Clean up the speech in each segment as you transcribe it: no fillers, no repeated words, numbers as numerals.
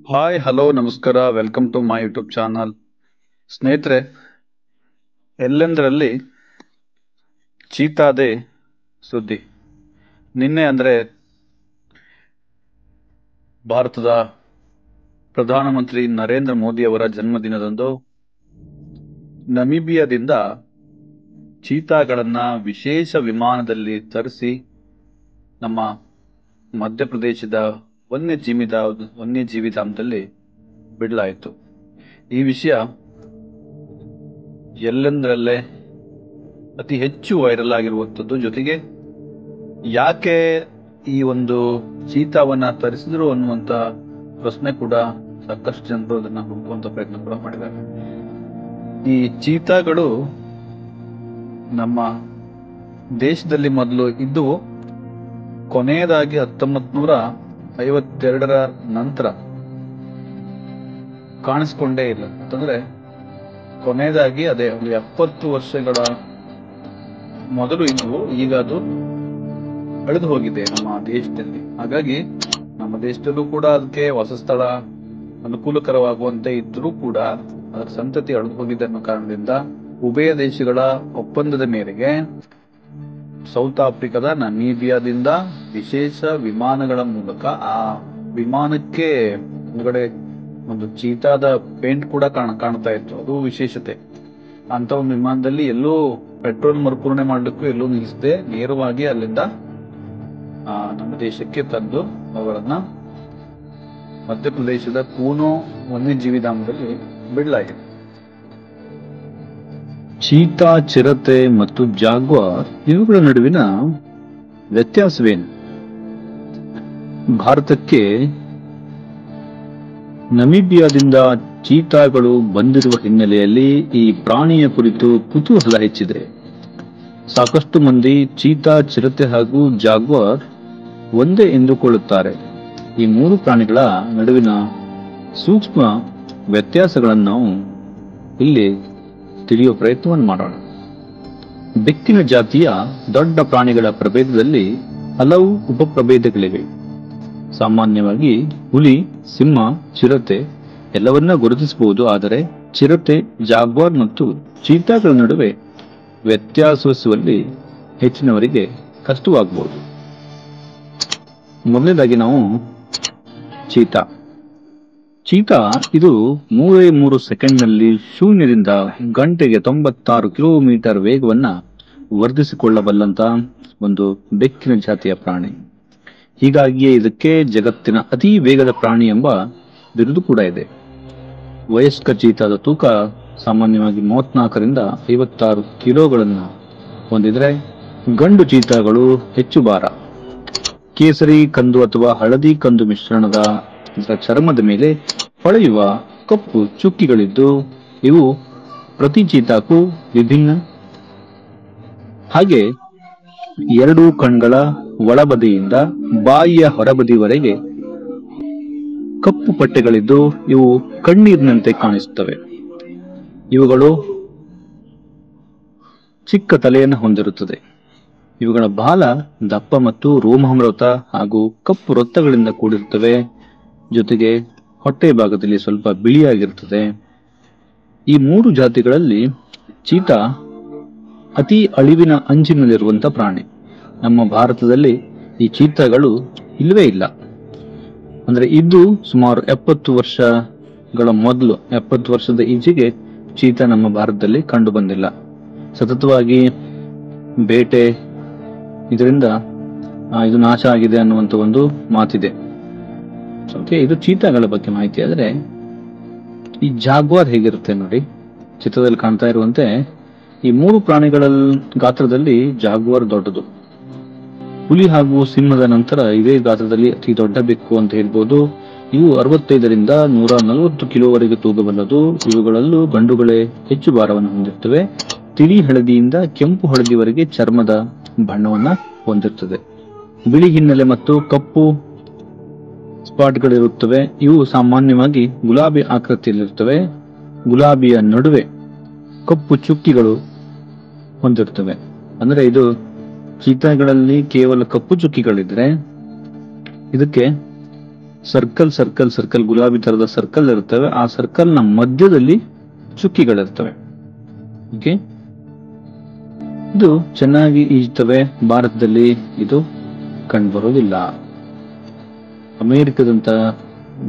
Hi hello ನಮಸ್ಕಾರ welcome to my YouTube channel. ಸ್ನೇಹಿತರೆ, ಎಲ್ಲೆಂದರಲ್ಲಿ ಚೀತಾದೆ ಸುದ್ದಿ. ನಿನ್ನೆ ಅಂದರೆ ಭಾರತದ ಪ್ರಧಾನಮಂತ್ರಿ ನರೇಂದ್ರ ಮೋದಿ ಅವರ ಜನ್ಮದಿನದಂದು ನಮೀಬಿಯಾದಿಂದ ಚೀತಾಗಳನ್ನ ವಿಶೇಷ ವಿಮಾನದಲ್ಲಿ ತರಿಸಿ ನಮ್ಮ ಮಧ್ಯಪ್ರದೇಶದ ವನ್ಯಜೀವಿ ಧಾಮದಲ್ಲಿ ಬಿಡಲಾಯಿತು. ಈ ವಿಷಯ ಎಲ್ಲೆಂದರಲ್ಲೇ ಅತಿ ಹೆಚ್ಚು ವೈರಲ್ ಆಗಿರುವಂಥದ್ದು. ಜೊತೆಗೆ ಯಾಕೆ ಈ ಒಂದು ಚೀತಾವನ್ನ ತರಿಸಿದ್ರು ಅನ್ನುವಂತ ಪ್ರಶ್ನೆ ಕೂಡ ಸಾಕಷ್ಟು ಜನರು ಅದನ್ನ ಹುಡುಕುವಂತ ಪ್ರಯತ್ನ ಕೂಡ ಮಾಡಿದ್ದಾರೆ. ಈ ಚೀತಾಗಳು ನಮ್ಮ ದೇಶದಲ್ಲಿ ಮೊದಲು ಇದ್ದುವು. ಕೊನೆಯದಾಗಿ 1952ರ ನಂತರ ಕಾಣಿಸ್ಕೊಂಡೇ ಇಲ್ಲ. ಅಂತಂದ್ರೆ ಕೊನೆಯದಾಗಿ ಅದೇ 70 ವರ್ಷಗಳ ಮೊದಲು ಇದ್ವು, ಈಗ ಅದು ಅಳಿದು ಹೋಗಿದೆ ನಮ್ಮ ದೇಶದಲ್ಲಿ. ಹಾಗಾಗಿ ನಮ್ಮ ದೇಶದಲ್ಲೂ ಕೂಡ ಅದಕ್ಕೆ ಹೊಸ ಸ್ಥಳ ಅನುಕೂಲಕರವಾಗುವಂತೆ ಇದ್ರೂ ಕೂಡ ಅದರ ಸಂತತಿ ಅಳಿದು ಹೋಗಿದೆ ಅನ್ನೋ ಕಾರಣದಿಂದ ಉಭಯ ದೇಶಗಳ ಒಪ್ಪಂದದ ಮೇರೆಗೆ ಸೌತ್ ಆಫ್ರಿಕಾದ ನಮೀಬಿಯಾದಿಂದ ವಿಶೇಷ ವಿಮಾನಗಳ ಮೂಲಕ ಆ ವಿಮಾನಕ್ಕೆ ಹೊರಗಡೆ ಒಂದು ಚೀತಾದ ಪೇಂಟ್ ಕೂಡ ಕಾಣ್ತಾ ಇತ್ತು. ಅದು ವಿಶೇಷತೆ. ಅಂತ ಒಂದು ವಿಮಾನದಲ್ಲಿ ಎಲ್ಲೂ ಪೆಟ್ರೋಲ್ ಮರುಪೂರಣೆ ಮಾಡ್ಲಿಕ್ಕೂ ಎಲ್ಲೂ ನಿಲ್ಲಿಸದೆ ನೇರವಾಗಿ ಅಲ್ಲಿಂದ ನಮ್ಮ ದೇಶಕ್ಕೆ ತಂದು ಅವುಗಳನ್ನ ಮಧ್ಯಪ್ರದೇಶದ ಕೂನೋ ವನ್ಯಜೀವಿ ಧಾಮದಲ್ಲಿ ಬಿಡಲಾಗಿದೆ. ಚೀತಾ, ಚಿರತೆ ಮತ್ತು ಜಾಗ್ವಾರ್ ಇವುಗಳ ನಡುವಿನ ವ್ಯತ್ಯಾಸವೇನು? ಭಾರತಕ್ಕೆ ನಮೀಬಿಯಾದಿಂದ ಚೀತಾಗಳು ಬಂದಿರುವ ಹಿನ್ನೆಲೆಯಲ್ಲಿ ಈ ಪ್ರಾಣಿಯ ಕುರಿತು ಕುತೂಹಲ ಹೆಚ್ಚಿದೆ. ಸಾಕಷ್ಟು ಮಂದಿ ಚೀತಾ, ಚಿರತೆ ಹಾಗೂ ಜಾಗ್ವಾರ್ ಒಂದೇ ಎಂದುಕೊಳ್ಳುತ್ತಾರೆ. ಈ ಮೂರು ಪ್ರಾಣಿಗಳ ನಡುವಿನ ಸೂಕ್ಷ್ಮ ವ್ಯತ್ಯಾಸಗಳನ್ನು ನಾವು ಇಲ್ಲಿ ತಿಳಿಯುವ ಪ್ರಯತ್ನವನ್ನು ಮಾಡೋಣ. ಬೆಕ್ಕಿನ ಜಾತಿಯ ದೊಡ್ಡ ಪ್ರಾಣಿಗಳ ಪ್ರಭೇದದಲ್ಲಿ ಹಲವು ಉಪಪ್ರಭೇದಗಳಿವೆ. ಸಾಮಾನ್ಯವಾಗಿ ಹುಲಿ, ಸಿಂಹ, ಚಿರತೆ ಎಲ್ಲವನ್ನ ಗುರುತಿಸಬಹುದು. ಆದರೆ ಚಿರತೆ, ಜಾಗ್ವಾರ್ ಮತ್ತು ಚೀತಾಗಳ ನಡುವೆ ವ್ಯತ್ಯಾಸಿಸುವಲ್ಲಿ ಹೆಚ್ಚಿನವರಿಗೆ ಕಷ್ಟವಾಗಬಹುದು. ಮೊದಲನೇದಾಗಿ ನಾವು ಚೀತಾ ಇದು 3 ಸೆಕೆಂಡ್ನಲ್ಲಿ ಶೂನ್ಯದಿಂದ ಗಂಟೆಗೆ 96 ಕಿಲೋಮೀಟರ್ ವೇಗವನ್ನ ವರ್ಧಿಸಿಕೊಳ್ಳಬಲ್ಲಂತ ಒಂದು ಬೆಕ್ಕಿನ ಜಾತಿಯ ಪ್ರಾಣಿ. ಹೀಗಾಗಿಯೇ ಇದಕ್ಕೆ ಜಗತ್ತಿನ ಅತಿ ವೇಗದ ಪ್ರಾಣಿ ಎಂಬ ಬಿರುದು ಕೂಡ ಇದೆ. ವಯಸ್ಕ ಚೀತಾದ ತೂಕ ಸಾಮಾನ್ಯವಾಗಿ 34ರಿಂದ 56 ಕಿಲೋಗಳನ್ನು ಹೊಂದಿದ್ರೆ, ಗಂಡು ಚೀತಾಗಳು ಹೆಚ್ಚು ಭಾರ. ಕೇಸರಿ ಕಂದು ಅಥವಾ ಹಳದಿ ಕಂದು ಮಿಶ್ರಣದ ಚರ್ಮದ ಮೇಲೆ ಹೊಳೆಯುವ ಕಪ್ಪು ಚುಕ್ಕಿಗಳಿದ್ದು ಇವು ಪ್ರತಿ ಚೀತಾಕ್ಕೂ ವಿಭಿನ್ನ. ಹಾಗೆ ಎರಡೂ ಕಣ್ಗಳ ಒಳಬದಿಯಿಂದ ಬಾಯಿಯ ಹೊರಬದಿವರೆಗೆ ಕಪ್ಪು ಪಟ್ಟೆಗಳಿದ್ದು ಇವು ಕಣ್ಣೀರಿನಂತೆ ಕಾಣಿಸುತ್ತವೆ. ಇವುಗಳು ಚಿಕ್ಕ ತಲೆಯನ್ನು ಹೊಂದಿರುತ್ತದೆ. ಇವುಗಳ ಬಾಲ ದಪ್ಪ ಮತ್ತು ರೋಮಾವೃತ ಹಾಗೂ ಕಪ್ಪು ವೃತ್ತಗಳಿಂದ ಕೂಡಿರುತ್ತವೆ. ಜೊತೆಗೆ ಹೊಟ್ಟೆ ಭಾಗದಲ್ಲಿ ಸ್ವಲ್ಪ ಬಿಳಿಯಾಗಿರುತ್ತದೆ. ಈ ಮೂರು ಜಾತಿಗಳಲ್ಲಿ ಚೀತಾ ಅತಿ ಅಳಿವಿನ ಅಂಚಿನಲ್ಲಿರುವಂತ ಪ್ರಾಣಿ. ನಮ್ಮ ಭಾರತದಲ್ಲಿ ಈ ಚೀತಾಗಳು ಇಲ್ಲವೇ ಇಲ್ಲ. ಅಂದ್ರೆ ಇದು ಸುಮಾರು 70 ವರ್ಷಗಳ ಮೊದಲು, 70 ವರ್ಷದ ಈಚೆಗೆ ಚೀತಾ ನಮ್ಮ ಭಾರತದಲ್ಲಿ ಕಂಡು ಬಂದಿಲ್ಲ. ಸತತವಾಗಿ ಬೇಟೆ ಇದರಿಂದ ಇದು ನಾಶ ಆಗಿದೆ ಅನ್ನುವಂತ ಒಂದು ಮಾತಿದೆ. ಇದು ಚೀತಾಗಳ ಬಗ್ಗೆ ಮಾಹಿತಿ. ಆದ್ರೆ ಈ ಜಾಗ್ವಾರ್ ಹೇಗಿರುತ್ತೆ ನೋಡಿ, ಚಿತ್ರದಲ್ಲಿ ಕಾಣ್ತಾ ಇರುವಂತೆ ಈ ಮೂರು ಪ್ರಾಣಿಗಳ ಗಾತ್ರದಲ್ಲಿ ಜಾಗ್ವಾರ್ ದೊಡ್ಡದು. ಹುಲಿ ಹಾಗೂ ಸಿಂಹದ ನಂತರ ಇದೇ ಗಾತ್ರದಲ್ಲಿ ಅತಿ ದೊಡ್ಡ ಬೆಕ್ಕು ಅಂತ ಹೇಳ್ಬೋದು. ಇವು 65ರಿಂದ 140 ಕಿಲೋವರೆಗೆ ತೂಗಬಲ್ಲದು. ಇವುಗಳಲ್ಲೂ ಗಂಡುಗಳೇ ಹೆಚ್ಚು ಭಾರವನ್ನು ಹೊಂದಿರ್ತವೆ. ತಿಳಿ ಹಳದಿಯಿಂದ ಕೆಂಪು ಹಳದಿವರೆಗೆ ಚರ್ಮದ ಬಣ್ಣವನ್ನ ಹೊಂದಿರುತ್ತದೆ. ಬಿಳಿ ಹಿನ್ನೆಲೆ ಮತ್ತು ಕಪ್ಪು ಸ್ಪಾಟ್ಗಳಿರುತ್ತವೆ. ಇವು ಸಾಮಾನ್ಯವಾಗಿ ಗುಲಾಬಿ ಆಕೃತಿಯಲ್ಲಿರುತ್ತವೆ. ಗುಲಾಬಿಯ ನಡುವೆ ಕಪ್ಪು ಚುಕ್ಕಿಗಳು ಹೊಂದಿರುತ್ತವೆ. ಅಂದ್ರೆ ಇದು ಚೀತಾಗಳಲ್ಲಿ ಕೇವಲ ಕಪ್ಪು ಚುಕ್ಕಿಗಳಿದ್ರೆ ಇದಕ್ಕೆ ಸರ್ಕಲ್ ಸರ್ಕಲ್ ಸರ್ಕಲ್ ಗುಲಾಬಿ ತರದ ಸರ್ಕಲ್ ಇರ್ತವೆ. ಆ ಸರ್ಕಲ್ ನ ಮಧ್ಯದಲ್ಲಿ ಚುಕ್ಕಿಗಳಿರ್ತವೆ. ಓಕೆ, ಇದು ಚೆನ್ನಾಗಿ ಈಜ್ತವೆ. ಭಾರತದಲ್ಲಿ ಇದು ಕಂಡುಬರುವುದಿಲ್ಲ. ಅಮೆರಿಕದಂತ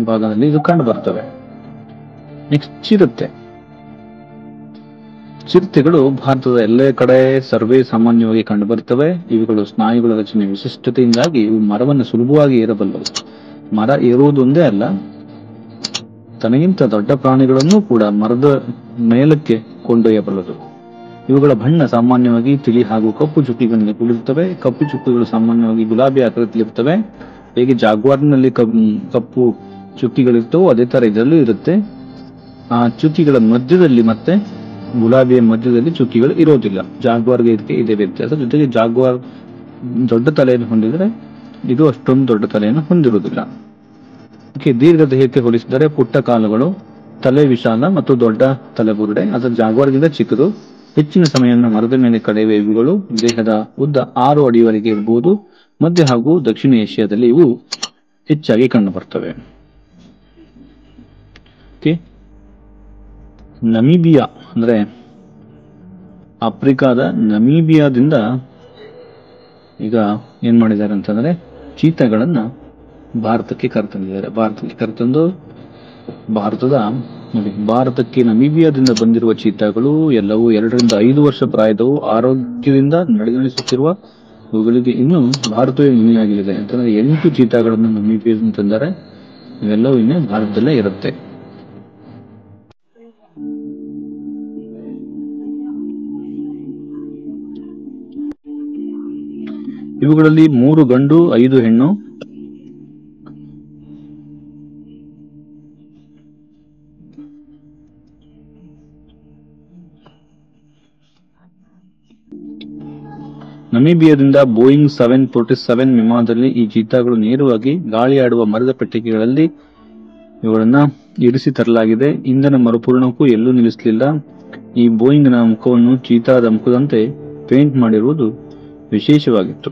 ಭಾಗದಲ್ಲಿ ಇದು ಕಂಡು ಬರ್ತವೆ. ನೆಕ್ಸ್ಟ್ ಚಿರತೆಗಳು ಭಾರತದ ಎಲ್ಲ ಕಡೆ ಸರ್ವೇ ಸಾಮಾನ್ಯವಾಗಿ ಕಂಡು ಬರ್ತವೆ. ಇವುಗಳು ಸ್ನಾಯುಗಳ ರಚನೆ ವಿಶಿಷ್ಟತೆಯಿಂದಾಗಿ ಇವು ಮರವನ್ನು ಸುಲಭವಾಗಿ ಏರಬಲ್ಲವು. ಮರ ಏರುವುದೊಂದೇ ಅಲ್ಲ, ತನಗಿಂತ ದೊಡ್ಡ ಪ್ರಾಣಿಗಳನ್ನು ಕೂಡ ಮರದ ಮೇಲಕ್ಕೆ ಕೊಂಡೊಯ್ಯಬಲ್ಲದು. ಇವುಗಳ ಬಣ್ಣ ಸಾಮಾನ್ಯವಾಗಿ ತಿಳಿ ಹಾಗೂ ಕಪ್ಪು ಚುಕ್ಕಿಗಳಿಂದ ಕೂಡಿರುತ್ತವೆ. ಕಪ್ಪು ಚುಕ್ಕಿಗಳು ಸಾಮಾನ್ಯವಾಗಿ ಗುಲಾಬಿ ಆಕೃತಿಯಲ್ಲಿರುತ್ತವೆ. ಹೇಗೆ ಜಾಗ್ವಾರ್ನಲ್ಲಿ ಕಪ್ಪು ಚುಕ್ಕಿಗಳಿರ್ತವೋ ಅದೇ ತರ ಇದರಲ್ಲೂ ಇರುತ್ತೆ. ಆ ಚುಕ್ಕಿಗಳ ಮಧ್ಯದಲ್ಲಿ ಮತ್ತೆ ಗುಲಾಬಿಯ ಮಧ್ಯದಲ್ಲಿ ಚುಕ್ಕಿಗಳು ಇರೋದಿಲ್ಲ. ಜಾಗ್ವಾರ್ಗೆ ಇದಕ್ಕೆ ಇದೇ ವ್ಯತ್ಯಾಸ. ಜೊತೆಗೆ ಜಾಗ್ವಾರ್ ದೊಡ್ಡ ತಲೆಯನ್ನು ಹೊಂದಿದರೆ ಇದು ಅಷ್ಟೊಂದು ದೊಡ್ಡ ತಲೆಯನ್ನು ಹೊಂದಿರುವುದಿಲ್ಲ. ದೀರ್ಘ ದೇಹಕ್ಕೆ ಹೋಲಿಸಿದರೆ ಪುಟ್ಟ ಕಾಲುಗಳು, ತಲೆ ವಿಶಾಲ ಮತ್ತು ದೊಡ್ಡ ತಲೆಬುರುಡೆ. ಅದರ ಜಾಗ್ವಾರ್ಗಿಂತ ಚಿಕ್ಕದು. ಹೆಚ್ಚಿನ ಸಮಯವನ್ನು ಮರದ ಮೇಲೆ ಕಳೆಯುವ ಇವುಗಳು. ದೇಹದ ಉದ್ದ 6 ಅಡಿವರೆಗೆ ಇರಬಹುದು. ಮಧ್ಯ ಹಾಗೂ ದಕ್ಷಿಣ ಏಷ್ಯಾದಲ್ಲಿ ಇವು ಹೆಚ್ಚಾಗಿ ಕಂಡು ಬರ್ತವೆ. ನಮೀಬಿಯಾ ಅಂದ್ರೆ ಆಫ್ರಿಕಾದ ನಮೀಬಿಯಾದಿಂದ ಈಗ ಏನ್ ಮಾಡಿದ್ದಾರೆ ಅಂತಂದ್ರೆ ಚೀತಾಗಳನ್ನ ಭಾರತಕ್ಕೆ ಕರೆತಂದು ಭಾರತಕ್ಕೆ ನಮೀಬಿಯಾದಿಂದ ಬಂದಿರುವ ಚೀತಾಗಳು ಎಲ್ಲವೂ 2 ರಿಂದ 5 ವರ್ಷ ಪ್ರಾಯದವು, ಆರೋಗ್ಯದಿಂದ ನಡೆಸುತ್ತಿರುವ. ಇವುಗಳಿಗೆ ಇನ್ನೂ ಭಾರತವೇ ವಿಮೆಯಾಗಲಿದೆ ಅಂತಂದ್ರೆ 8 ಚೀತಾಗಳನ್ನು ನಮೀಬಿಯಾದಿಂದ ತಂದರೆ ಇವೆಲ್ಲವೂ ಇನ್ನೂ ಭಾರತದಲ್ಲೇ ಇರುತ್ತೆ. ಇವುಗಳಲ್ಲಿ 3 ಗಂಡು 5 ಹೆಣ್ಣು. ನಮೀಬಿಯಾದಿಂದ ಬೋಯಿಂಗ್ 747 ವಿಮಾನದಲ್ಲಿ ಈ ಚೀತಾಗಳು ನೇರವಾಗಿ ಗಾಳಿಯಾಡುವ ಮರದ ಪೆಟ್ಟಿಗೆಗಳಲ್ಲಿ ಇವುಗಳನ್ನ ಇರಿಸಿ ತರಲಾಗಿದೆ. ಇಂಧನ ಮರುಪೂರಣಕ್ಕೂ ಎಲ್ಲೂ ನಿಲ್ಲಿಸಲಿಲ್ಲ. ಈ ಬೋಯಿಂಗ್ನ ಮುಖವನ್ನು ಚೀತಾದ ಮುಖದಂತೆ ಪೇಂಟ್ ಮಾಡಿರುವುದು ವಿಶೇಷವಾಗಿತ್ತು.